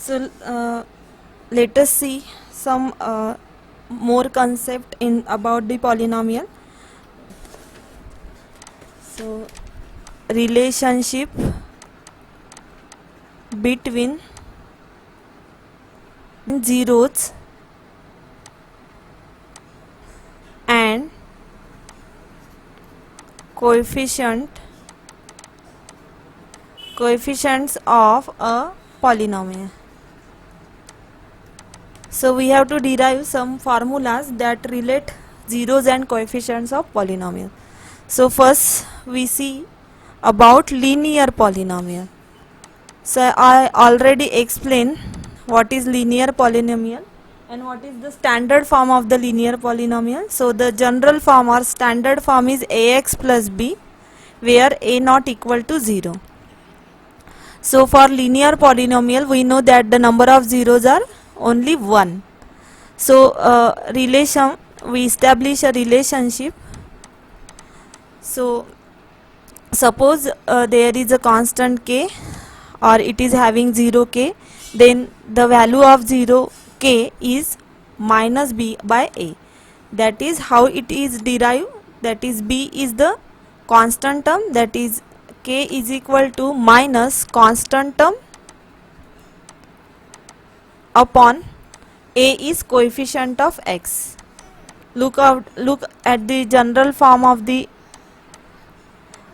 So let us see some more concept in about the polynomial. So relationship between zeros and coefficients of a polynomial. So we have to derive some formulas that relate zeros and coefficients of polynomial. So first we see about linear polynomial. So I already explained what is linear polynomial and what is the standard form of the linear polynomial. So the general form or standard form is ax plus b, where a not equal to 0. So for linear polynomial we know that the number of zeros are only 1. So we establish a relationship. So suppose there is a constant k, or it is having 0k, then the value of 0k is minus b by a. That is how it is derived. That is, b is the constant term, that is k is equal to minus constant term upon a is coefficient of x. Look at the general form of the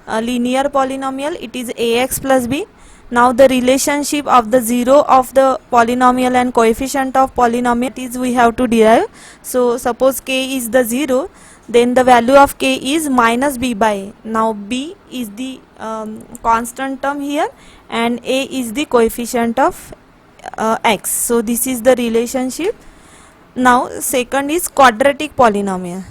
linear polynomial. It is ax plus b. Now the relationship of the 0 of the polynomial and coefficient of polynomial is we have to derive. So suppose k is the 0, then the value of k is minus b by a. Now b is the constant term here and a is the coefficient of x. So this is the relationship. Now second is quadratic polynomial.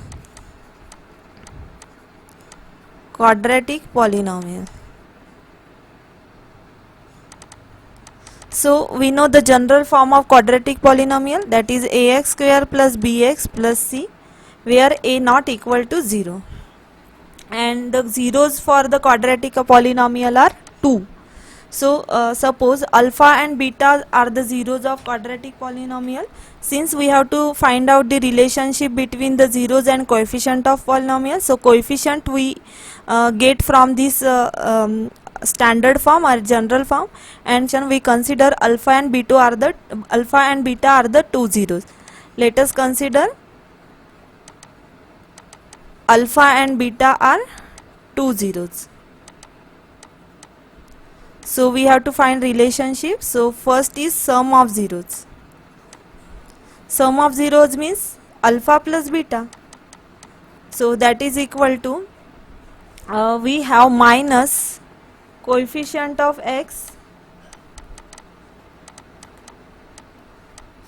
So we know the general form of quadratic polynomial, that is ax square plus bx plus c, where a not equal to 0. And the zeros for the quadratic polynomial are 2. So suppose alpha and beta are the zeros of quadratic polynomial. Since we have to find out the relationship between the zeros and coefficient of polynomial, so coefficient we get from this standard form or general form, and then we consider alpha and beta are the two zeros. Let us consider alpha and beta are two zeros. So we have to find relationship. So first is sum of zeros. Sum of zeros means alpha plus beta. So that is equal to we have minus coefficient of x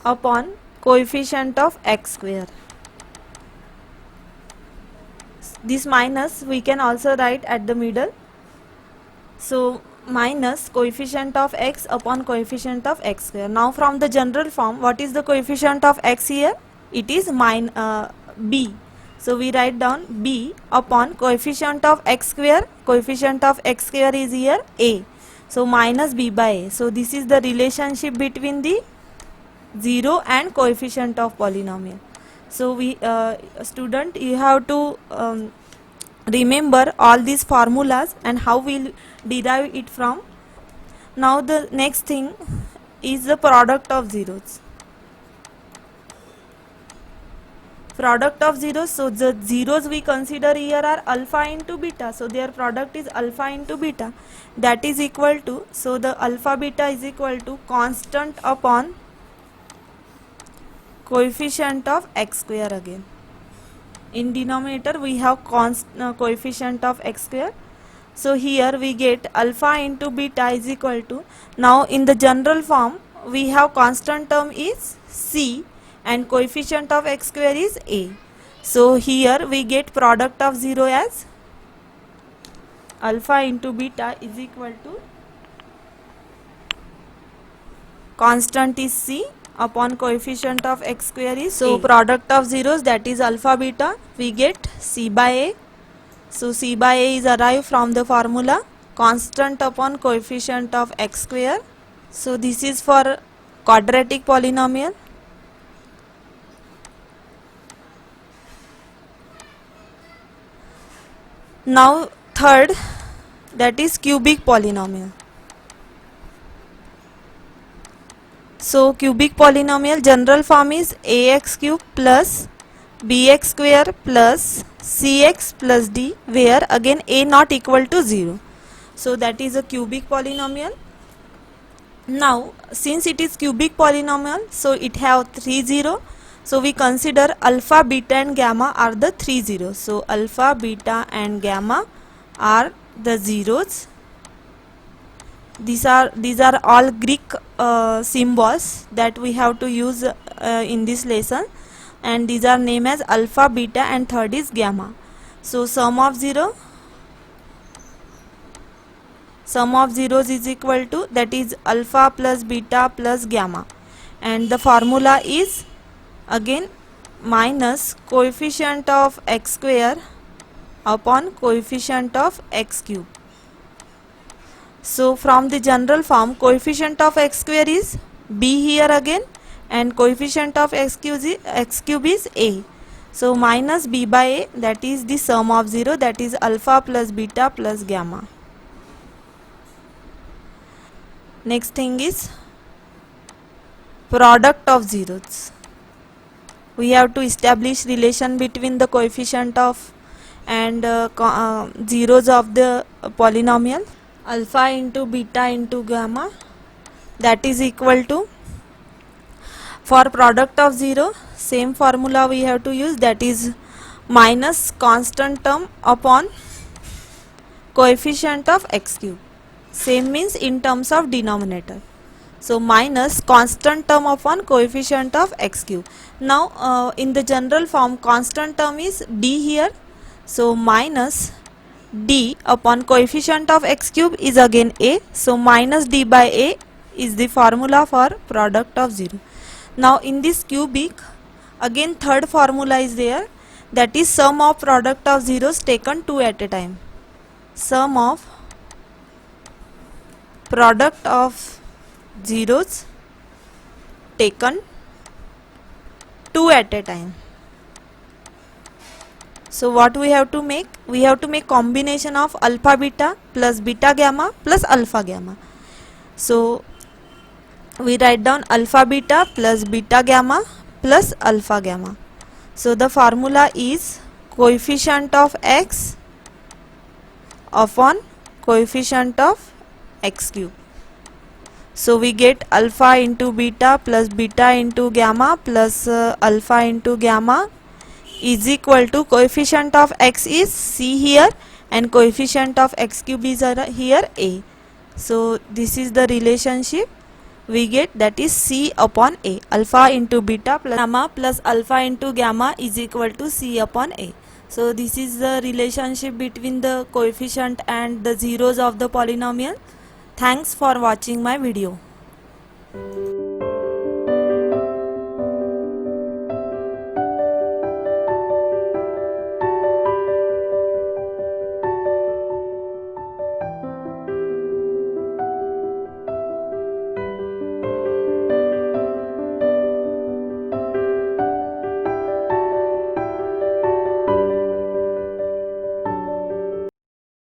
upon coefficient of x square. This minus we can also write at the middle. So minus coefficient of x upon coefficient of x square. Now from the general form, what is the coefficient of x here? It is b. So we write down b upon coefficient of x square. Coefficient of x square is here a. So minus b by a. So this is the relationship between the 0 and coefficient of polynomial. So we student, you have to remember all these formulas and how we'll derive it from. Now the next thing is the product of zeros. Product of zeros, so the zeros we consider here are alpha into beta, so their product is alpha into beta, that is equal to, so the alpha beta is equal to constant upon coefficient of x square. Again in denominator we have coefficient of x square. So here we get alpha into beta is equal to, now in the general form we have constant term is c and coefficient of x square is a. So here we get product of 0 as alpha into beta is equal to constant is c upon coefficient of x square is so a. Product of zeros, that is alpha beta, we get c by a. So c by a is arrived from the formula constant upon coefficient of x square. So this is for quadratic polynomial. Now third, that is cubic polynomial. So cubic polynomial general form is ax cube plus bx square plus cx plus d, where again a not equal to 0. So that is a cubic polynomial. Now since it is cubic polynomial, so it have 3 0. So we consider alpha, beta and gamma are the 3 zeros. So alpha, beta and gamma are the zeros. These are all Greek symbols that we have to use in this lesson, and these are named as alpha, beta and third is gamma. So sum of zeros is equal to, that is alpha plus beta plus gamma, and the formula is again minus coefficient of x square upon coefficient of x cube. So from the general form, coefficient of x square is b here again, and coefficient of x cube is a. So minus b by a, that is the sum of 0, that is alpha plus beta plus gamma. Next thing is product of zeros. We have to establish relation between the coefficient of and zeros of the polynomial. Alpha into beta into gamma, that is equal to, for product of 0 same formula we have to use, that is minus constant term upon coefficient of x cube. Same means in terms of denominator. So minus constant term upon coefficient of x cube. Now in the general form, constant term is d here. So minus d upon coefficient of x cube is again a. So minus d by a is the formula for product of 0. Now in this cubic, again third formula is there, that is sum of product of zeros taken 2 at a time. Sum of product of zeros taken 2 at a time. So what we have to make? We have to make combination of alpha beta plus beta gamma plus alpha gamma. So we write down alpha beta plus beta gamma plus alpha gamma. So the formula is coefficient of x upon coefficient of x cube. So we get alpha into beta plus beta into gamma plus alpha into gamma is equal to, coefficient of x is c here and coefficient of x cube is here a. So this is the relationship we get, that is c upon a. Alpha into beta plus gamma plus alpha into gamma is equal to c upon a. So this is the relationship between the coefficient and the zeros of the polynomial. Thanks for watching my video.